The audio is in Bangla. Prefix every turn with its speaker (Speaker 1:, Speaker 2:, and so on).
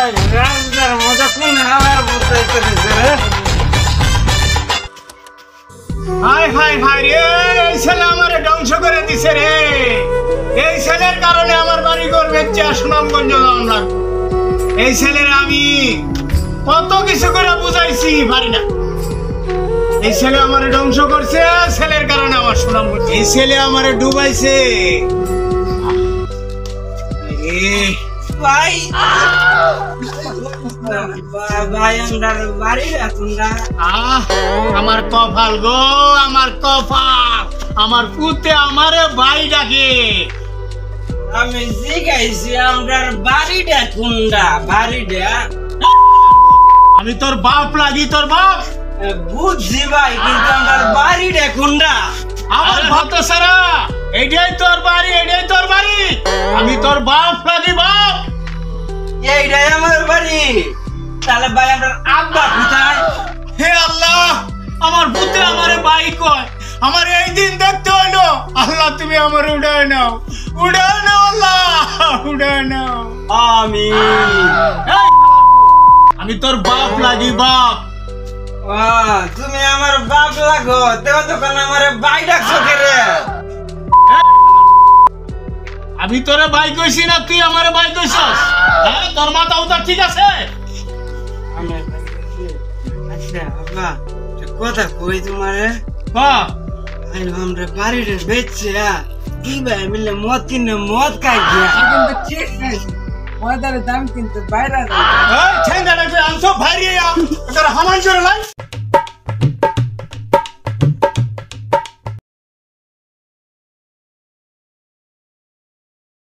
Speaker 1: রাজদার মজা কোন হাওয়ার বুঝতে দিছে রে হাই হাই হাই রে এই ছেলে আমারে ধ্বংস করে দিছে রে এই ছেলের কারণে আমার বাড়ি ঘর বেচে সুনামগঞ্জ আমরা এই ছেলের আমি কত কিছু করে বুঝাইছি পারি না এই ছেলে আমারে ধ্বংস করছে ছেলের কারণে আমার সুনামগঞ্জ এই ছেলে আমারে ডুবাইছে ভাই ভাই আমরা বাড়ি রাখুনরা আমার কপাল গো আমার কপাল আমার পুতে আমারে ভাই ডাকে আমি জিগাইছি আমরা বাড়িটা কোনটা বাড়িটা আমি তোর বাপ লাগি তোর বাপ বুঝছি ভাই কিন্তু আমার বাড়িটা কোনটা আমার ভক্ত সারা এইটাই তোর বাড়ি এইটাই তোর বাড়ি আমি তোর বাপ লাগি বাপ এইটাই আমার বাড়ি তাহলে ভাই আমার আব্বা কোথায় হে আল্লাহ আমার পুতে আমারে ভাই কয় আমার এই দিন দেখতে হইলো আল্লাহ তুমি আমার উড়ায় নাও আল্লাহ উড়ায় নাও আমি তোর বাপ লাগি বাপ তুমি আমার বাপ লাগো দেও তখন আমার ভাই ডাকছো কে রে আমি তোরে ভাই কইছি না তুই আমারে ভাই কইছস হ্যাঁ তোর মাথা উতা ঠিক আছে আচ্ছা বাবা কথা কই তোমারে বাহ আমরা বাড়িতে বেচছে কি ভাই মিলে মদ কিনে মদ খাই কিন্তু ঠিক নাই মদের দাম কিন্তু বাইরে ঠেঙ্গা লাগবে আমি সব ভাইরে তোর হামান জোরে লাই